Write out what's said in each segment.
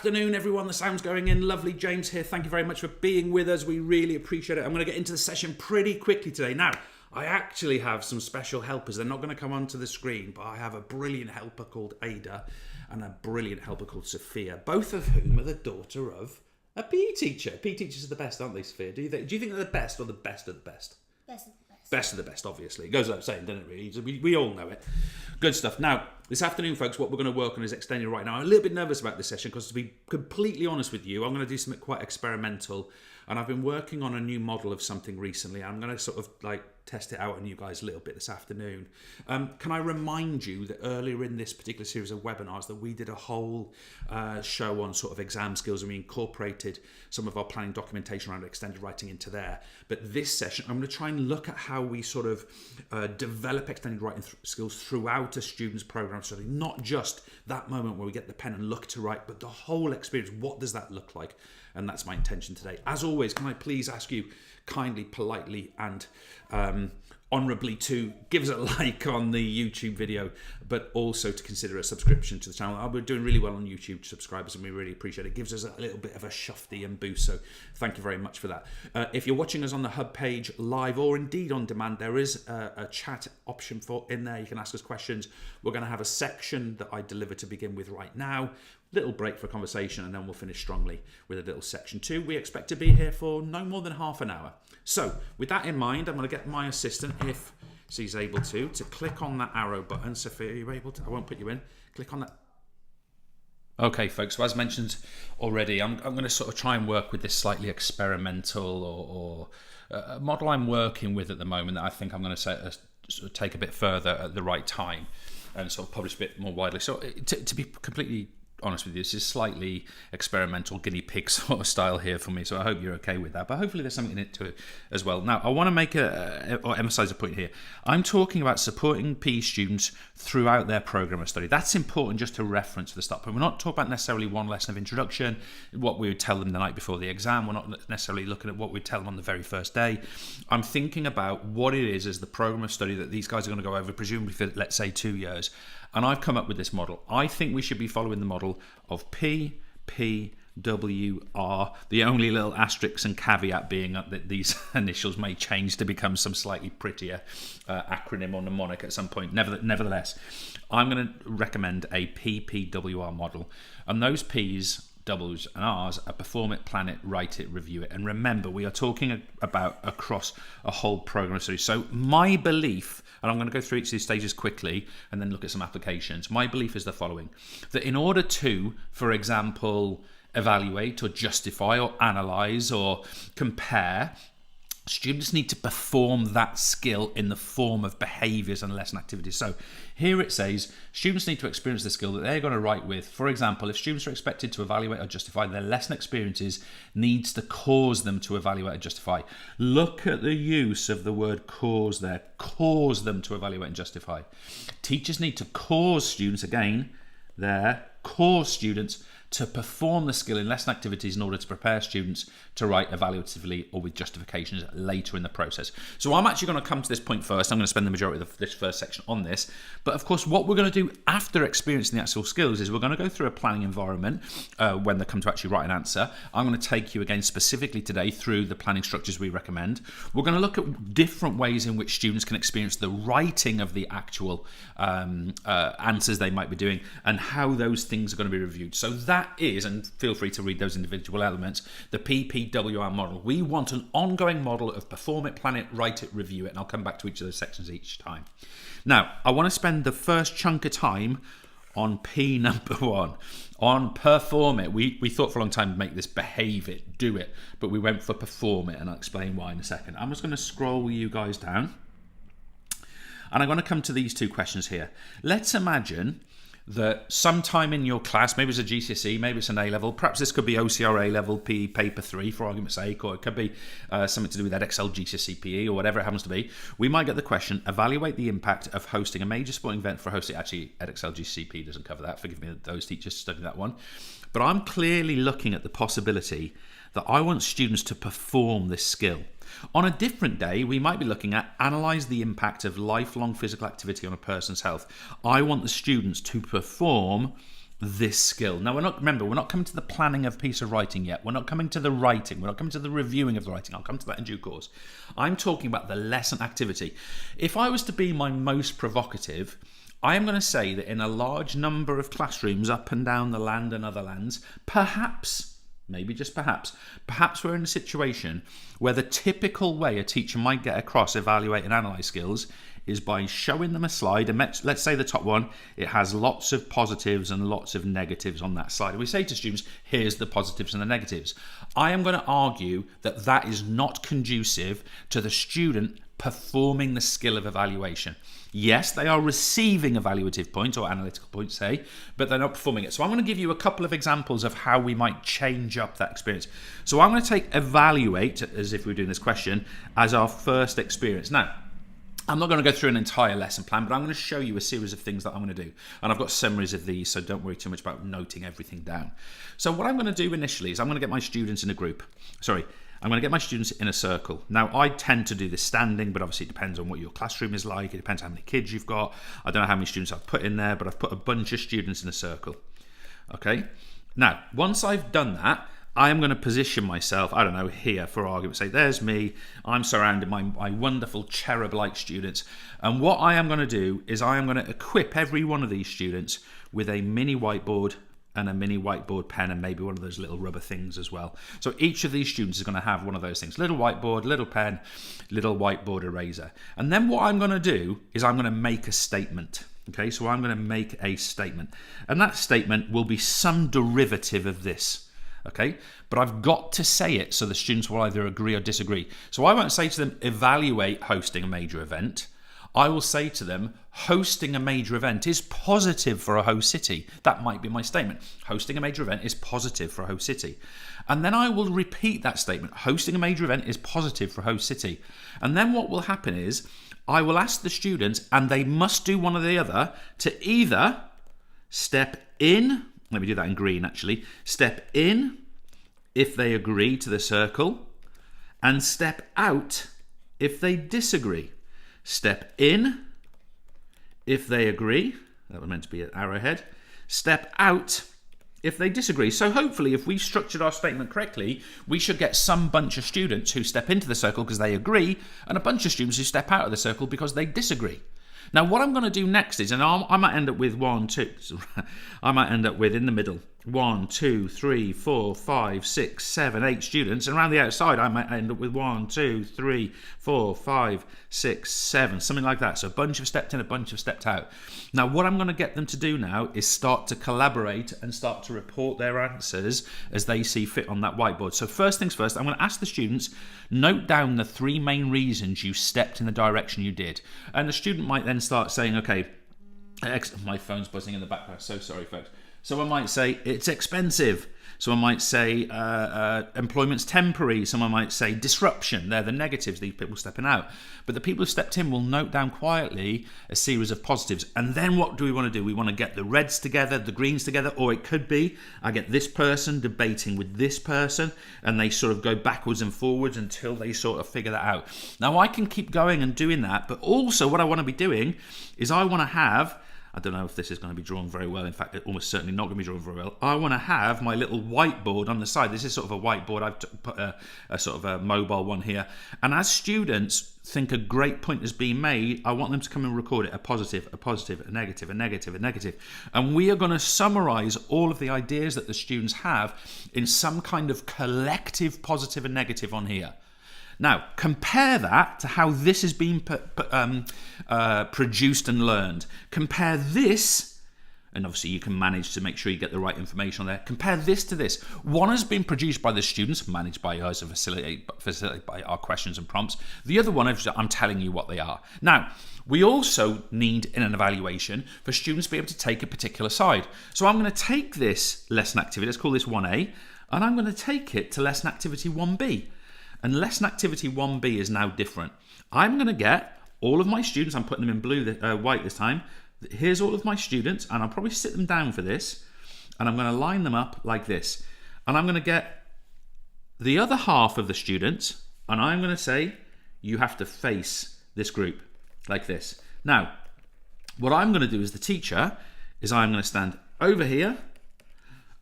afternoon, everyone. The sound's going in. Lovely. James here. Thank you very much for being with us. We really appreciate it. I'm going to get into the session pretty quickly today. Now, I actually have some special helpers. They're not going to come onto the screen, but I have a brilliant helper called Ada and a brilliant helper called Sophia, both of whom are the daughter of a PE teacher. PE teachers are the best, aren't they, Sophia? Do you think they're the best or the best of the best? Best of the best. Best of the best, obviously. It goes without saying, doesn't it, really? We all know it. Good stuff. Now, this afternoon, folks, what we're going to work on is extending right now. I'm a little bit nervous about this session because, to be completely honest with you, I'm going to do something quite experimental. And I've been working on a new model of something recently. I'm going to sort of test it out on you guys a little bit this afternoon. Can I remind you that earlier in this particular series of webinars that we did a whole show on sort of exam skills, and we incorporated some of our planning documentation around extended writing into there. But this session, I'm going to try and look at how we sort of develop extended writing skills throughout a student's program study, not just that moment where we get the pen and look to write, but the whole experience. What does that look like? And that's my intention today. As always, can I please ask you kindly, politely, and honourably to give us a like on the YouTube video, but also to consider a subscription to the channel. We're doing really well on YouTube subscribers, and we really appreciate it. It gives us a little bit of a shufty and boost, so thank you very much for that. If you're watching us on the Hub page live or indeed on demand, there is a chat option in there. You can ask us questions. We're going to have a section that I deliver to begin with right now. Little break for conversation, and then we'll finish strongly with a little section 2. We expect to be here for no more than half an hour. So with that in mind, I'm going to get my assistant, if she's able to click on that arrow button. Sophia, are you able to? I won't put you in. Click on that. Okay, folks, so as mentioned already, I'm going to sort of try and work with this slightly experimental or a model I'm working with at the moment that I think I'm going to sort of take a bit further at the right time and sort of publish a bit more widely. So to be completely honest with you, this is slightly experimental guinea pig sort of style here for me, so I hope you're okay with that, but hopefully there's something in it to it as well. Now, I want to make or emphasize a point here. I'm talking about supporting PE students throughout their program of study. That's important just to reference for the start point. We're not talking about necessarily one lesson of introduction, what we would tell them the night before the exam. We're not necessarily looking at what we'd tell them on the very first day. I'm thinking about what it is as the program of study that these guys are going to go over, presumably for, let's say, 2 years. And I've come up with this model. I think we should be following the model of P, P, W, R, the only little asterisk and caveat being that these initials may change to become some slightly prettier acronym or mnemonic at some point. Nevertheless, I'm going to recommend a PPWR model. And those P's, W's and R's are perform it, plan it, write it, review it. And remember, we are talking about across a whole program of study. So my belief, and I'm going to go through each of these stages quickly and then look at some applications. My belief is the following: that in order to, for example, evaluate or justify or analyze or compare, students need to perform that skill in the form of behaviours and lesson activities. So here it says students need to experience the skill that they're going to write with. For example, if students are expected to evaluate or justify, their lesson experiences needs to cause them to evaluate or justify. Look at the use of the word cause there. Cause them to evaluate and justify. Teachers need to cause students, again, cause students to perform the skill in lesson activities in order to prepare students to write evaluatively or with justifications later in the process. So I'm actually going to come to this point first. I'm going to spend the majority of this first section on this. But of course, what we're going to do after experiencing the actual skills is we're going to go through a planning environment when they come to actually write an answer. I'm going to take you again specifically today through the planning structures we recommend. We're going to look at different ways in which students can experience the writing of the actual answers they might be doing and how those things are going to be reviewed. So that is, and feel free to read those individual elements, the PPWR model. We want an ongoing model of perform it, plan it, write it, review it, and I'll come back to each of those sections each time. Now, I want to spend the first chunk of time on P number 1, on perform it. We thought for a long time to make this behave it, do it, but we went for perform it, and I'll explain why in a second. I'm just going to scroll you guys down, and I'm going to come to these two questions here. Let's imagine that sometime in your class, maybe it's a GCSE, maybe it's an A-level, perhaps this could be OCR A-level PE paper 3 for argument's sake, or it could be something to do with Edexcel GCSE PE or whatever it happens to be. We might get the question, evaluate the impact of hosting a major sporting event for hosting. Actually, Edexcel GCSE PE doesn't cover that. Forgive me, those teachers study that one. But I'm clearly looking at the possibility that I want students to perform this skill. On a different day, we might be looking at analyse the impact of lifelong physical activity on a person's health. I want the students to perform this skill. Now, we're not coming to the planning of a piece of writing yet. We're not coming to the writing. We're not coming to the reviewing of the writing. I'll come to that in due course. I'm talking about the lesson activity. If I was to be my most provocative, I am going to say that in a large number of classrooms up and down the land and other lands, perhaps, maybe just perhaps we're in a situation where the typical way a teacher might get across, evaluate and analyse skills is by showing them a slide, and let's say the top one, it has lots of positives and lots of negatives on that slide. And we say to students, here's the positives and the negatives. I am going to argue that that is not conducive to the student performing the skill of evaluation. Yes, they are receiving evaluative points or analytical points, say, but they're not performing it. So I'm going to give you a couple of examples of how we might change up that experience. So I'm going to take evaluate, as if we were doing this question, as our first experience. Now, I'm not going to go through an entire lesson plan, but I'm going to show you a series of things that I'm going to do. And I've got summaries of these, so don't worry too much about noting everything down. So what I'm going to do initially is I'm going to get my students in a group. I'm going to get my students in a circle. Now, I tend to do this standing, but obviously it depends on what your classroom is like. It depends how many kids you've got. I don't know how many students I've put in there, but I've put a bunch of students in a circle. Okay? Now, once I've done that, I am going to position myself, I don't know, here for argument's sake. There's me. I'm surrounded by my wonderful cherub-like students. And what I am going to do is I am going to equip every one of these students with a mini whiteboard and a mini whiteboard pen and maybe one of those little rubber things as well. So each of these students is going to have one of those things. Little whiteboard, little pen, little whiteboard eraser. And then what I'm going to do is I'm going to make a statement. Okay, so I'm going to make a statement. And that statement will be some derivative of this. Okay, but I've got to say it so the students will either agree or disagree. So I won't say to them, evaluate hosting a major event. I will say to them, hosting a major event is positive for a host city. That might be my statement. Hosting a major event is positive for a host city. And then I will repeat that statement. Hosting a major event is positive for a host city. And then what will happen is I will ask the students, and they must do one or the other, to either step in, let me do that in green actually, step in if they agree to the circle, and step out if they disagree. Step in if they agree, that was meant to be an arrowhead, step out if they disagree. So hopefully if we structured our statement correctly, we should get some bunch of students who step into the circle because they agree, and a bunch of students who step out of the circle because they disagree. Now, what I'm going to do next is, and I might end up with 1, 2, I might end up with, in the middle, 1, 2, 3, 4, 5, 6, 7, 8 students, and around the outside I might end up with 1, 2, 3, 4, 5, 6, 7, something like that. So a bunch have stepped in, a bunch have stepped out. Now, what I'm going to get them to do now is start to collaborate and start to report their answers as they see fit on that whiteboard. So first things first, I'm going to ask the students, note down the 3 main reasons you stepped in the direction you did. And the student might then start saying, okay, my phone's buzzing in the background, so sorry folks. Someone might say it's expensive. Someone might say employment's temporary. Someone might say disruption. They're the negatives, these people stepping out. But the people who stepped in will note down quietly a series of positives. And then what do we want to do? We want to get the reds together, the greens together, or it could be I get this person debating with this person and they sort of go backwards and forwards until they sort of figure that out. Now I can keep going and doing that, but also what I want to be doing is I want to have, I don't know if this is going to be drawn very well. In fact, it's almost certainly not going to be drawn very well. I want to have my little whiteboard on the side. This is sort of a whiteboard. I've put a sort of a mobile one here. And as students think a great point is being made, I want them to come and record it. A positive, a negative, a negative, a negative. And we are going to summarize all of the ideas that the students have in some kind of collective positive and negative on here. Now, compare that to how this is being produced and learned. Compare this, and obviously you can manage to make sure you get the right information on there. Compare this to this. One has been produced by the students, managed by us, and facilitated by our questions and prompts. The other one, I'm telling you what they are. Now, we also need, in an evaluation, for students to be able to take a particular side. So I'm going to take this lesson activity, let's call this 1A, and I'm going to take it to lesson activity 1B. And lesson activity 1B is now different. I'm going to get all of my students, I'm putting them in white this time. Here's all of my students, and I'll probably sit them down for this, and I'm going to line them up like this. And I'm going to get the other half of the students, and I'm going to say, you have to face this group like this. Now, what I'm going to do as the teacher is I'm going to stand over here,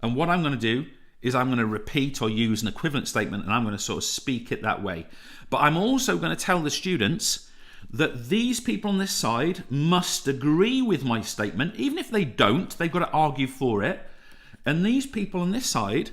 And what I'm going to do is I'm going to repeat or use an equivalent statement, and I'm going to sort of speak it that way. But I'm also going to tell the students that these people on this side must agree with my statement. Even if they don't, they've got to argue for it. And these people on this side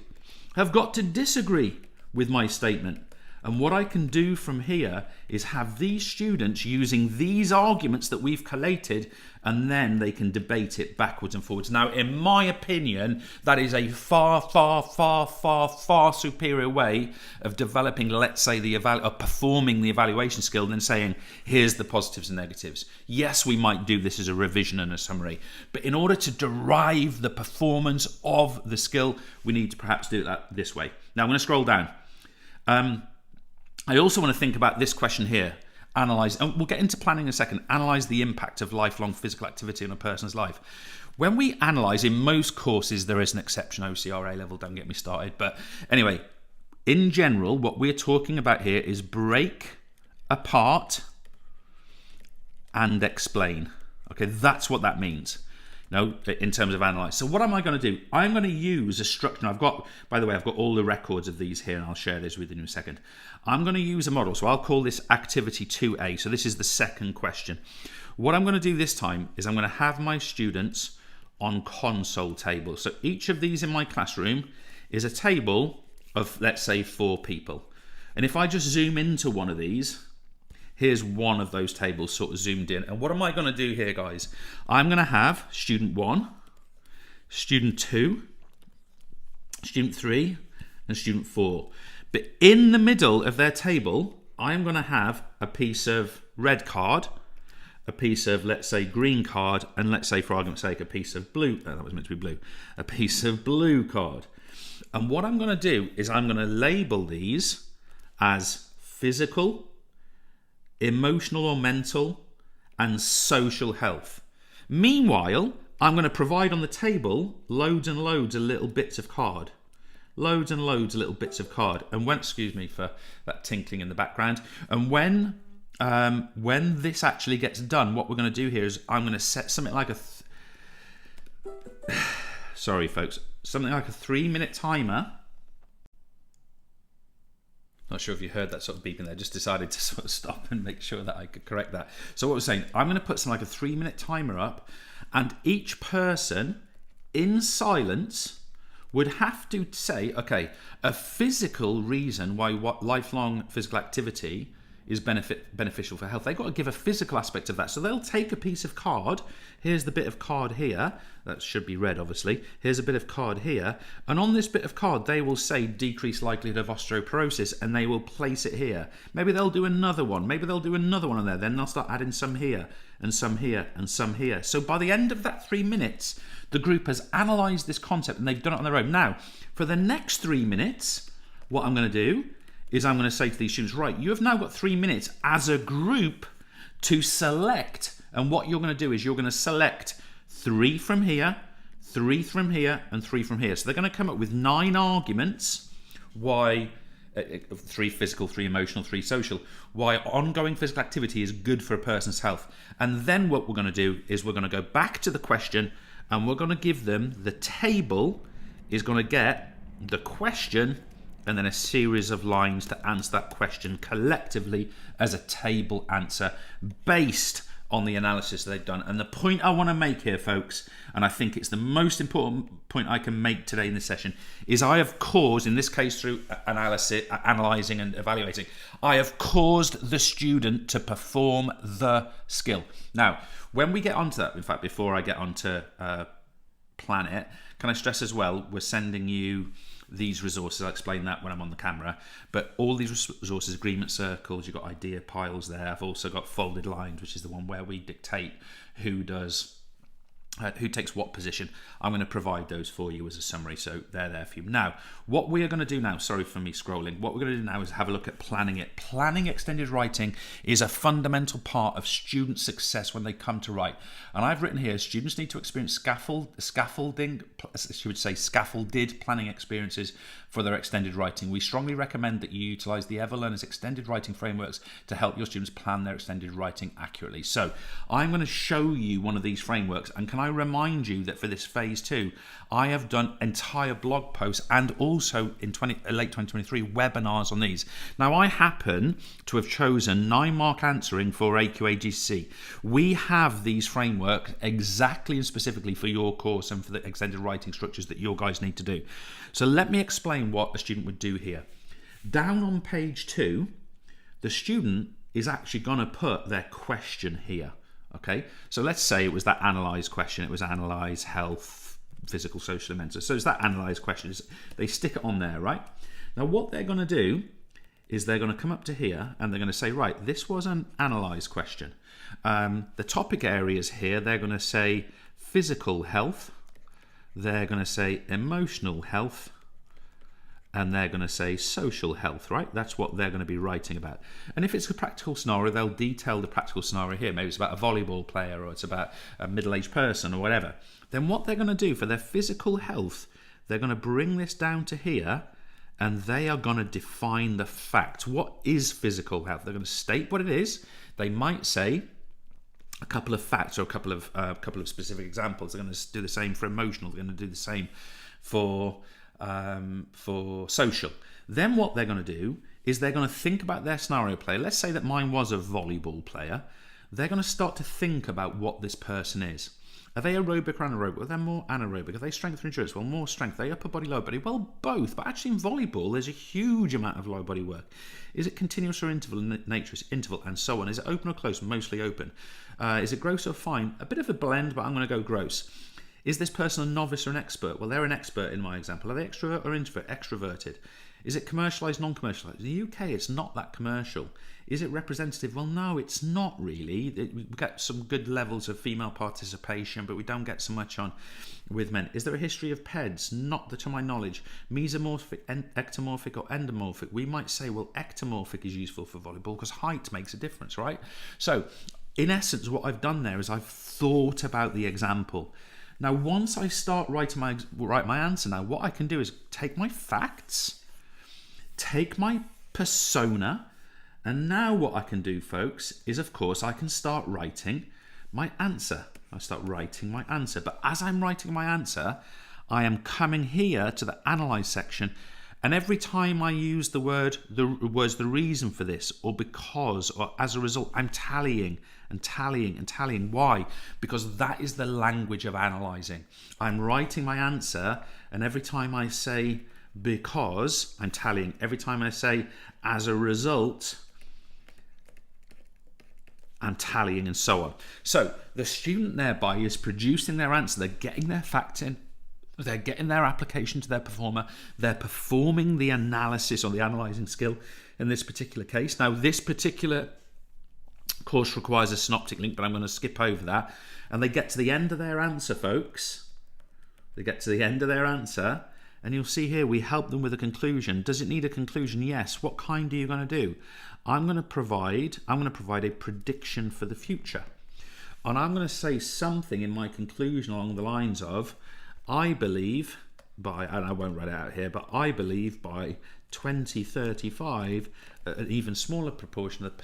have got to disagree with my statement. And what I can do from here is have these students using these arguments that we've collated, and then they can debate it backwards and forwards. Now, in my opinion, that is a far, far, far, far, far superior way of developing, let's say, of performing the evaluation skill than saying, here's the positives and negatives. Yes, we might do this as a revision and a summary, but in order to derive the performance of the skill, we need to perhaps do that this way. Now, I'm going to scroll down. I also want to think about this question here. Analyse, and we'll get into planning in a second, analyse the impact of lifelong physical activity on a person's life. When we analyse, in most courses, there is an exception, OCR A-level, don't get me started. But anyway, in general, what we're talking about here is break apart and explain. Okay, that's what that means. In terms of analyze. So what am I going to do? I'm going to use a structure. I've got all the records of these here, and I'll share this with you in a second. I'm going to use a model. So I'll call this activity 2A. So this is the second question. What I'm going to do this time is I'm going to have my students on console tables. So each of these in my classroom is a table of, let's say, 4 people. And if I just zoom into one of these, here's one of those tables sort of zoomed in. And what am I going to do here, guys? I'm going to have student 1, student 2, student 3, and student 4. But in the middle of their table, I'm going to have a piece of red card, a piece of, let's say, green card, and let's say, for argument's sake, a piece of blue. Oh, that was meant to be blue. A piece of blue card. And what I'm going to do is I'm going to label these as physical, emotional or mental, and social health. Meanwhile, I'm going to provide on the table loads and loads of little bits of card. Loads and loads of little bits of card. And when, excuse me for that tinkling in the background, and when this actually gets done, what we're going to do here is I'm going to set something like sorry folks, something like a 3-minute timer. Not sure if you heard that sort of beeping there. Just decided to sort of stop and make sure that I could correct that. So what we're saying, I'm going to put something like a 3-minute timer up, and each person in silence would have to say, okay, a physical reason why lifelong physical activity is beneficial for health. They've got to give a physical aspect of that. So they'll take a piece of card. Here's the bit of card here. That should be red, obviously. Here's a bit of card here. And on this bit of card, they will say decreased likelihood of osteoporosis, and they will place it here. Maybe they'll do another one. Maybe they'll do another one on there. Then they'll start adding some here, and some here, and some here. So by the end of that 3 minutes, the group has analysed this concept, and they've done it on their own. Now, for the next 3 minutes, what I'm going to do is I'm going to say to these students, right, you have now got 3 minutes as a group to select. And what you're going to do is you're going to select 3 from here, 3 from here, and 3 from here. So they're going to come up with 9 arguments why 3 physical, 3 emotional, 3 social, why ongoing physical activity is good for a person's health. And then what we're going to do is we're going to go back to the question, and we're going to give them the table is going to get the question and then a series of lines to answer that question collectively as a table answer based on the analysis they've done. And the point I want to make here, folks, and I think it's the most important point I can make today in this session, is I have caused, in this case through analysing and evaluating, I have caused the student to perform the skill. Now, when we get onto that, in fact, before I get onto plan it, can I stress as well, we're sending you these resources. I'll explain that when I'm on the camera, but all these resources, agreement circles, you've got idea piles there. I've also got folded lines, which is the one where we dictate who takes what position. I'm going to provide those for you as a summary, so they're there for you. Now, what we are going to do now, sorry for me scrolling, what we're going to do now is have a look at planning it. Planning extended writing is a fundamental part of student success when they come to write. And I've written here, students need to experience scaffolded planning experiences for their extended writing. We strongly recommend that you utilise the Everlearner's extended writing frameworks to help your students plan their extended writing accurately. So I'm going to show you one of these frameworks, and can I remind you that for this phase 2, I have done entire blog posts and also in late 2023 webinars on these. Now I happen to have chosen 9-mark answering for AQA GCSE. We have these frameworks exactly and specifically for your course and for the extended writing structures that your guys need to do. So let me explain what a student would do here. Down on page 2, the student is actually going to put their question here. Okay, so let's say it was that analyse question. It was analyse health, physical, social and mental. So it's that analyse question. They stick it on there, right? Now what they're going to do is they're going to come up to here and they're going to say, right, this was an analyse question. The topic areas here, they're going to say physical health, they're going to say emotional health, and they're going to say social health, right? That's what they're going to be writing about. And if it's a practical scenario, they'll detail the practical scenario here. Maybe it's about a volleyball player or it's about a middle-aged person or whatever. Then what they're going to do for their physical health, they're going to bring this down to here and they are going to define the fact. What is physical health? They're going to state what it is. They might say a couple of facts or a couple of specific examples. They're going to do the same for emotional. They're going to do the same for social. Then what they're going to do is they're going to think about their scenario play. Let's say that mine was a volleyball player. They're going to start to think about what this person is. Are they aerobic or anaerobic? Well, they're more anaerobic. Are they strength or endurance? Well, more strength. Are they upper body, lower body? Well, both. But actually in volleyball, there's a huge amount of lower body work. Is it continuous or interval in nature? It's interval and so on. Is it open or close? Mostly open. Is it gross or fine? A bit of a blend, but I'm going to go gross. Is this person a novice or an expert? Well, they're an expert in my example. Are they extrovert or introvert? Extroverted. Is it commercialised, non-commercialised? In the UK, it's not that commercial. Is it representative? Well, no, it's not really. We get some good levels of female participation, but we don't get so much on with men. Is there a history of PEDs? Not to my knowledge. Mesomorphic, ectomorphic or endomorphic? We might say, well, ectomorphic is useful for volleyball because height makes a difference, right? So, in essence, what I've done there is I've thought about the example. Now, once I start write my answer, now what I can do is take my facts, take my persona, and now what I can do, folks, is of course I can start writing my answer. I start writing my answer. But as I'm writing my answer, I am coming here to the analyze section, and every time I use the words the reason for this, or because, or as a result, I'm tallying and tallying and tallying. Why? Because that is the language of analysing. I'm writing my answer, and every time I say because, I'm tallying. Every time I say as a result, I'm tallying, and so on. So the student thereby is producing their answer. They're getting their fact in. They're getting their application to their performer. They're performing the analysis or the analysing skill in this particular case. Now, this particular course requires a synoptic link, but I'm going to skip over that. And they get to the end of their answer, folks. They get to the end of their answer, and you'll see here we help them with a conclusion. Does it need a conclusion? Yes. What kind are you going to do? I'm going to provide a prediction for the future. And I'm going to say something in my conclusion along the lines of, I believe by, and I won't write it out here, but I believe by 2035, an even smaller proportion of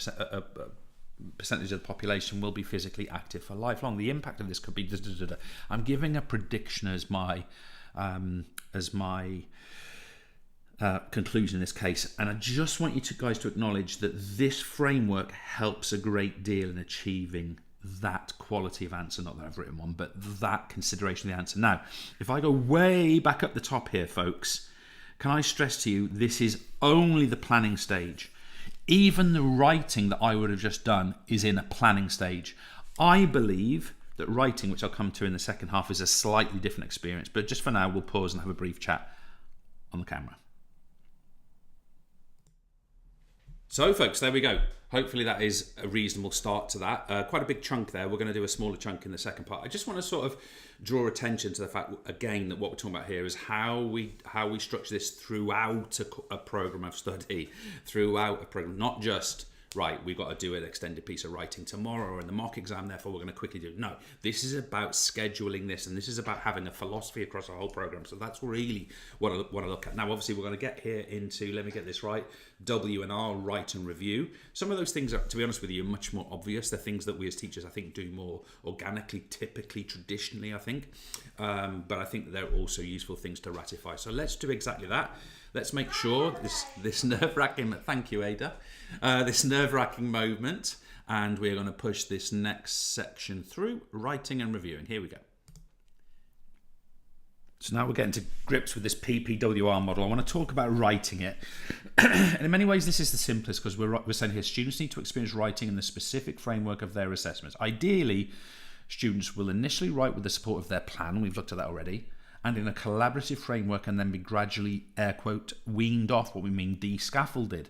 percentage of the population will be physically active for lifelong. The impact of this could be. I'm giving a prediction as my conclusion in this case, and I just want you guys to acknowledge that this framework helps a great deal in achieving that quality of answer. Not that I've written one, but that consideration of the answer. Now, if I go way back up the top here, folks, can I stress to you, this is only the planning stage. Even the writing that I would have just done is in a planning stage. I believe that writing, which I'll come to in the second half, is a slightly different experience, but just for now, we'll pause and have a brief chat on the camera. So, folks, there we go. Hopefully that is a reasonable start to that. Quite a big chunk there. We're going to do a smaller chunk in the second part. I just want to sort of draw attention to the fact, again, that what we're talking about here is how we structure this throughout a program of study, throughout a program, not just right, we've got to do an extended piece of writing tomorrow or in the mock exam, therefore we're going to quickly do it. No, this is about scheduling this, and this is about having a philosophy across the whole program. So that's really what I look at. Now, obviously, we're going to get here into, let me get this right, W and R, write and review. Some of those things are, to be honest with you, much more obvious. They're things that we as teachers, I think, do more organically, typically, traditionally, I think. But I think they're also useful things to ratify. So let's do exactly that. Let's make sure this nerve-wracking, thank you, Ada, this nerve-wracking moment, and we're going to push this next section through, writing and reviewing. Here we go. So now we're getting to grips with this PPWR model. I want to talk about writing it. And in many ways, this is the simplest, because we're saying here, students need to experience writing in the specific framework of their assessments. Ideally, students will initially write with the support of their plan. We've looked at that already. And in a collaborative framework, and then be gradually, air quote, weaned off, what we mean de-scaffolded,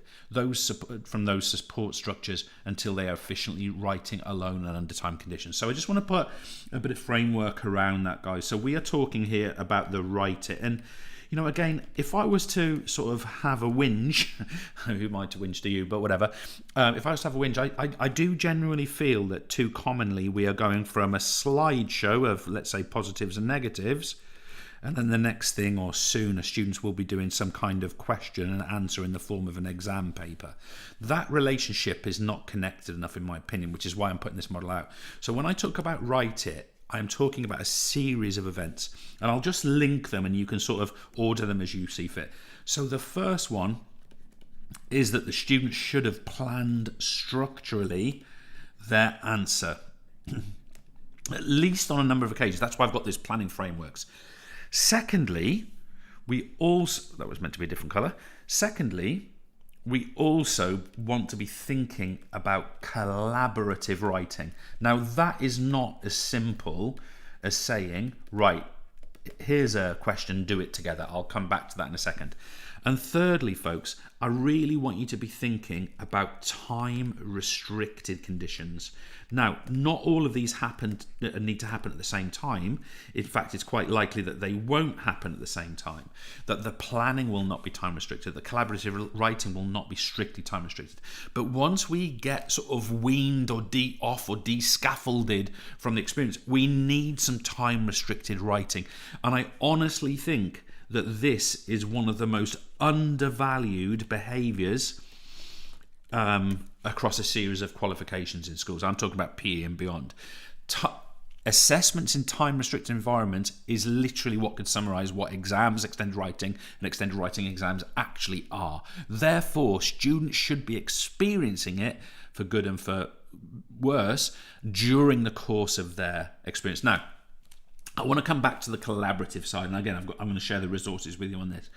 from those support structures until they are efficiently writing alone and under time conditions. So I just want to put a bit of framework around that, guys. So we are talking here about the write it. And, you know, again, if I was to sort of have a whinge, who might whinge to you, but whatever. If I was to have a whinge, I do generally feel that too commonly we are going from a slideshow of, let's say, positives and negatives, and then the next thing, or sooner, students will be doing some kind of question and answer in the form of an exam paper. That relationship is not connected enough, in my opinion, which is why I'm putting this model out. So when I talk about write it, I'm talking about a series of events, and I'll just link them and you can sort of order them as you see fit. So the first one is that the student should have planned structurally their answer, at least on a number of occasions. That's why I've got these planning frameworks. Secondly, we also, that was meant to be a different colour. Secondly, we also want to be thinking about collaborative writing. Now, that is not as simple as saying, right, here's a question, do it together. I'll come back to that in a second. And thirdly, folks, I really want you to be thinking about time-restricted conditions. Now, not all of these need to happen at the same time. In fact, it's quite likely that they won't happen at the same time, that the planning will not be time-restricted, the collaborative writing will not be strictly time-restricted. But once we get sort of weaned or off or de-scaffolded from the experience, we need some time-restricted writing. And I honestly think that this is one of the most undervalued behaviours across a series of qualifications in schools. I'm talking about PE and beyond. Assessments in time-restricted environments is literally what could summarise what exams, extended writing and extended writing exams actually are. Therefore, students should be experiencing it, for good and for worse, during the course of their experience. Now, I want to come back to the collaborative side, and again, I'm going to share the resources with you on this.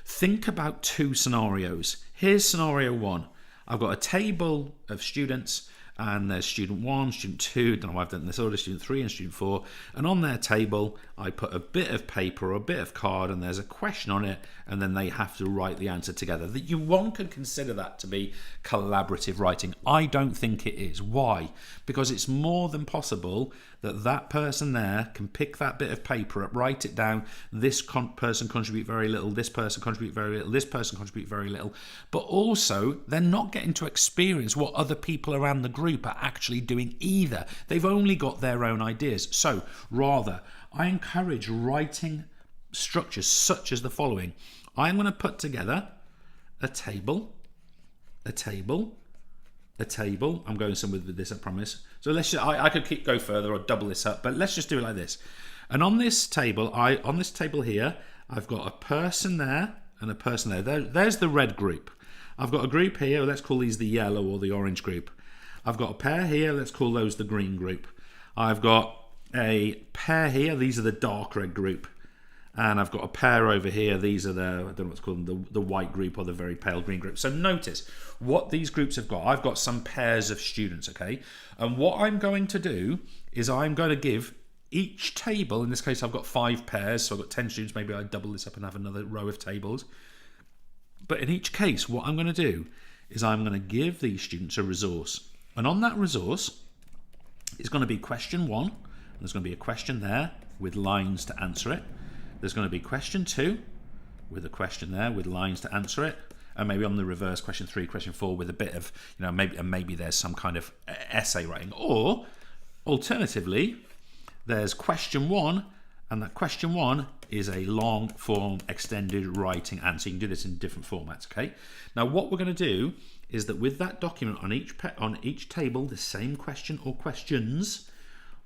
Think about two scenarios. Here's scenario one. I've got a table of students, and there's student 1, student 2, don't know why I've done this order, student 3 and student 4, and on their table I put a bit of paper or a bit of card, and there's a question on it, and then they have to write the answer together. One could consider that to be collaborative writing. I don't think it is. Why? Because it's more than possible that person there can pick that bit of paper up, write it down, this person contribute very little, this person contribute very little, this person contribute very little, but also they're not getting to experience what other people around the group are actually doing either. They've only got their own ideas. So rather, I encourage writing structures such as the following. I'm going to put together a table. I'm going somewhere with this, I promise. So let's just, I could go further or double this up, but let's just do it like this. And on this table, here, I've got a person there and a person there. There's the red group. I've got a group here, let's call these the yellow or the orange group. I've got a pair here, let's call those the green group. I've got a pair here, these are the dark red group. And I've got a pair over here, these are the, I don't know what's called them, the white group or the very pale green group. So notice what these groups have got. I've got some pairs of students, okay? And what I'm going to do is I'm going to give each table, in this case I've got 5 pairs, so I've got 10 students, maybe I double this up and have another row of tables. But in each case, what I'm going to do is I'm going to give these students a resource. And on that resource is going to be question 1. There's going to be a question there with lines to answer it. There's going to be question 2 with a question there with lines to answer it. and maybe on the reverse, question 3, question 4, with a bit of, maybe there's some kind of essay writing. Or alternatively, there's question 1, and that question 1 is a long form extended writing answer. You can do this in different formats, okay? Now what we're going to do is that with that document on each table, the same question or questions,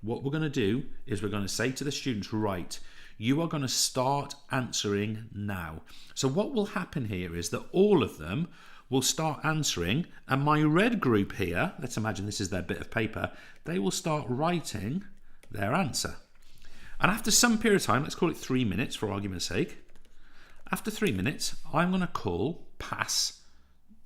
what we're going to do is we're going to say to the students, right, you are going to start answering now. So what will happen here is that all of them will start answering, and my red group here, let's imagine this is their bit of paper, they will start writing their answer. And after some period of time, let's call it 3 minutes for argument's sake, after 3 minutes, I'm going to call pass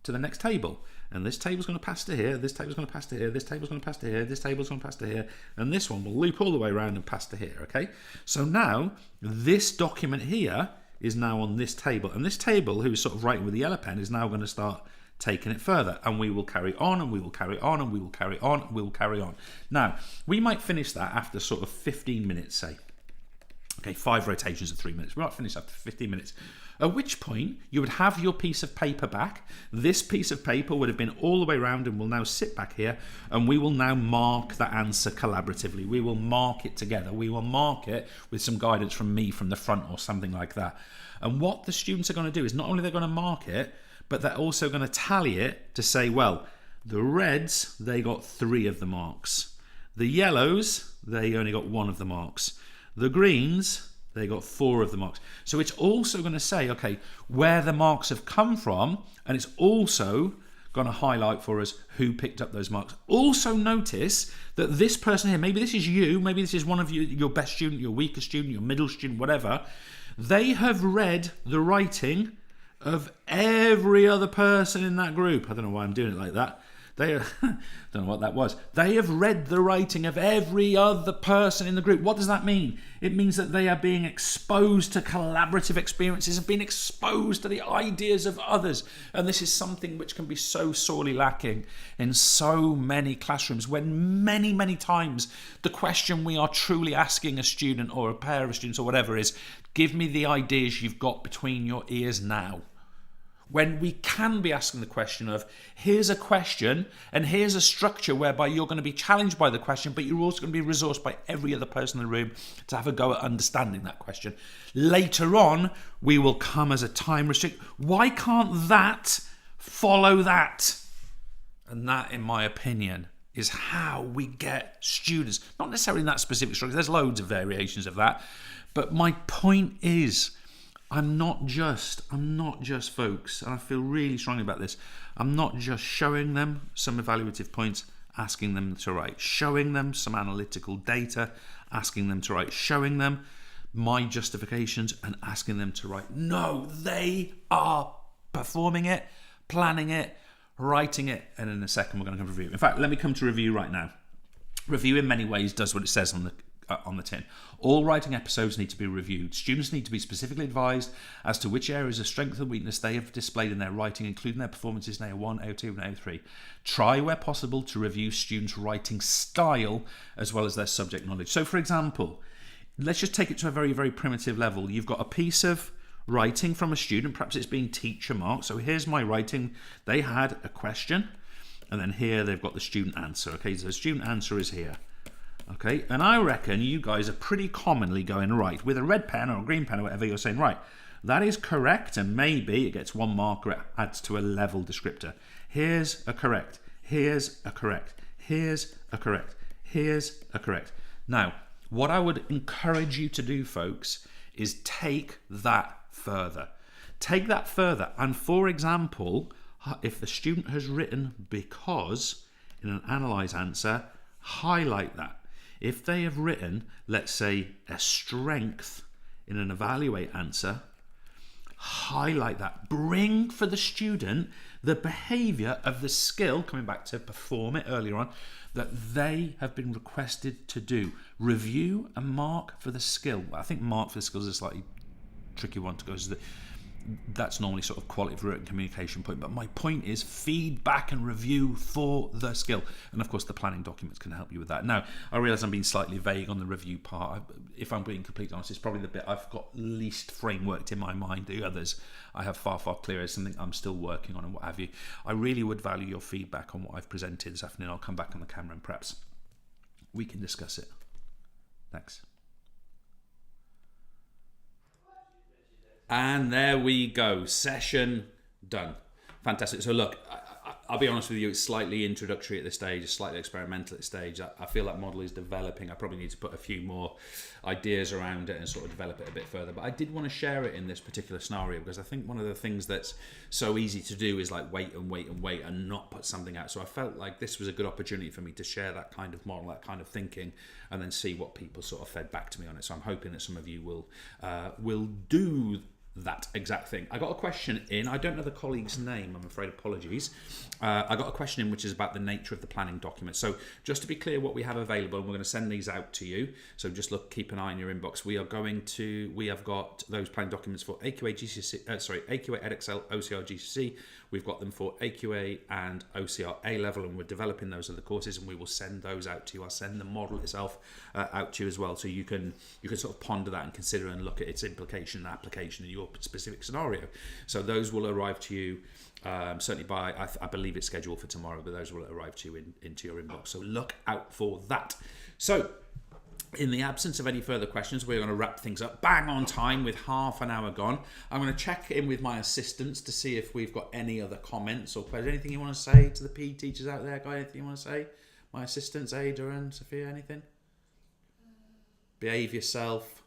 to the next table. And this table's going to pass to here, this table's going to pass to here, this table's going to pass to here, this table's going to pass to here, and this one will loop all the way around and pass to here, okay? So now, this document here is now on this table, and this table, who's sort of writing with the yellow pen, is now going to start taking it further, and we will carry on, and we will carry on, and we will carry on, and we will carry on. Now, we might finish that after sort of 15 minutes, say. Okay, 5 rotations of 3 minutes. We might finish after 15 minutes. At which point, you would have your piece of paper back. This piece of paper would have been all the way around and will now sit back here, and we will now mark that answer collaboratively. We will mark it together. We will mark it with some guidance from me from the front or something like that. And what the students are going to do is not only they're going to mark it, but they're also going to tally it to say, well, the reds, they got 3 of the marks. The yellows, they only got 1 of the marks. The greens, they got 4 of the marks. So it's also going to say, okay, where the marks have come from, and it's also going to highlight for us who picked up those marks. Also notice that this person here, maybe this is you, maybe this is one of you, your best student, your weakest student, your middle student, whatever, they have read the writing of every other person in that group. I don't know why I'm doing it like that. They don't know what that was. They have read the writing of every other person in the group. What does that mean? It means that they are being exposed to collaborative experiences and being exposed to the ideas of others. And this is something which can be so sorely lacking in so many classrooms, when many, many times the question we are truly asking a student or a pair of students or whatever is, give me the ideas you've got between your ears now. When we can be asking the question of, here's a question and here's a structure whereby you're going to be challenged by the question, but you're also going to be resourced by every other person in the room to have a go at understanding that question. Later on, we will come as a time restrict. Why can't that follow that? And that, in my opinion, is how we get students, not necessarily in that specific structure, there's loads of variations of that, but my point is, I'm not just folks, and I feel really strongly about this, I'm not just showing them some evaluative points, asking them to write, showing them some analytical data, asking them to write, showing them my justifications and asking them to write. No, they are performing it, planning it, writing it, and in a second we're going to come to review. In fact, let me come to review right now. Review in many ways does what it says on the tin. All writing episodes need to be reviewed. Students need to be specifically advised as to which areas of strength and weakness they have displayed in their writing, including their performances in A1, A2 and A3. Try where possible to review students' writing style as well as their subject knowledge. So for example, let's just take it to a very, very primitive level. You've got a piece of writing from a student, perhaps it's being teacher marked. So here's my writing. They had a question, and then here they've got the student answer. Okay, so the student answer is here. Okay, and I reckon you guys are pretty commonly going, right, with a red pen or a green pen or whatever, you're saying, right, that is correct, and maybe it gets 1 mark or it adds to a level descriptor. Here's a correct, here's a correct, here's a correct, here's a correct. Now, what I would encourage you to do, folks, is take that further. Take that further, and for example, if the student has written because in an analyse answer, highlight that. If they have written, let's say, a strength in an evaluate answer, highlight that. Bring for the student the behaviour of the skill, coming back to perform it earlier on, that they have been requested to do. Review and mark for the skill. I think mark for the skill is a slightly tricky one to go. that's normally sort of quality of written communication point. But my point is feedback and review for the skill. And of course, the planning documents can help you with that. Now, I realise I'm being slightly vague on the review part. If I'm being completely honest, it's probably the bit I've got least frameworked in my mind. The others I have far clearer, something I'm still working on and what have you. I really would value your feedback on what I've presented this afternoon. I'll come back on the camera and perhaps we can discuss it. Thanks. And there we go. Session done. Fantastic. So look, I'll be honest with you, it's slightly introductory at this stage, it's slightly experimental at this stage. I feel that model is developing. I probably need to put a few more ideas around it and sort of develop it a bit further. But I did want to share it in this particular scenario because I think one of the things that's so easy to do is like wait and not put something out. So I felt like this was a good opportunity for me to share that kind of model, that kind of thinking, and then see what people sort of fed back to me on it. So I'm hoping that some of you will do that exact thing. I got a question in. I don't know the colleague's name, I'm afraid. Apologies. I got a question in which is about the nature of the planning document. So just to be clear what we have available, and we're going to send these out to you. So just keep an eye on your inbox. We have got those planning documents for AQA, AQA Edexcel, OCR, GCSE. We've got them for AQA and OCR A level, and we're developing those other courses, and we will send those out to you. I'll send the model itself out to you as well, so you can sort of ponder that and consider and look at its implication and application in your specific scenario. So those will arrive to you certainly by, I believe it's scheduled for tomorrow, but those will arrive to you into your inbox. So look out for that. So in the absence of any further questions, we're going to wrap things up bang on time with half an hour gone. I'm going to check in with my assistants to see if we've got any other comments or questions. Anything you want to say to the PE teachers out there, guy? Anything you want to say? My assistants, Ada and Sophia, anything? Behave yourself.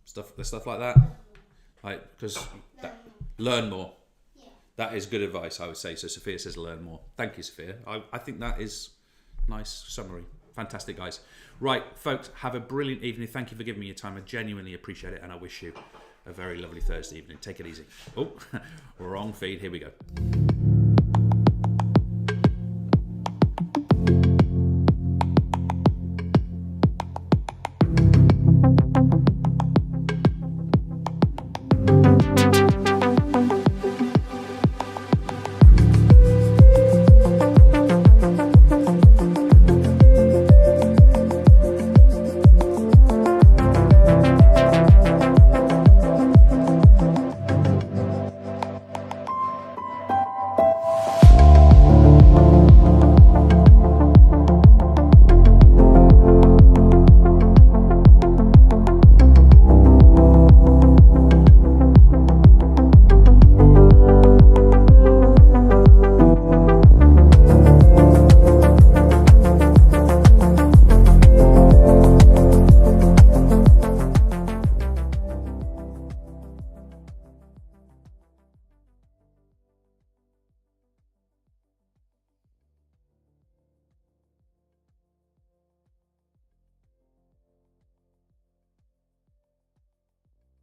Stuff like that. Like, because learn more. Yeah. That is good advice, I would say. So Sophia says learn more. Thank you, Sophia. I think that is a nice summary. Fantastic, guys. Right, folks, have a brilliant evening. Thank you for giving me your time. I genuinely appreciate it, and I wish you a very lovely Thursday evening. Take it easy. Oh, wrong feed. Here we go.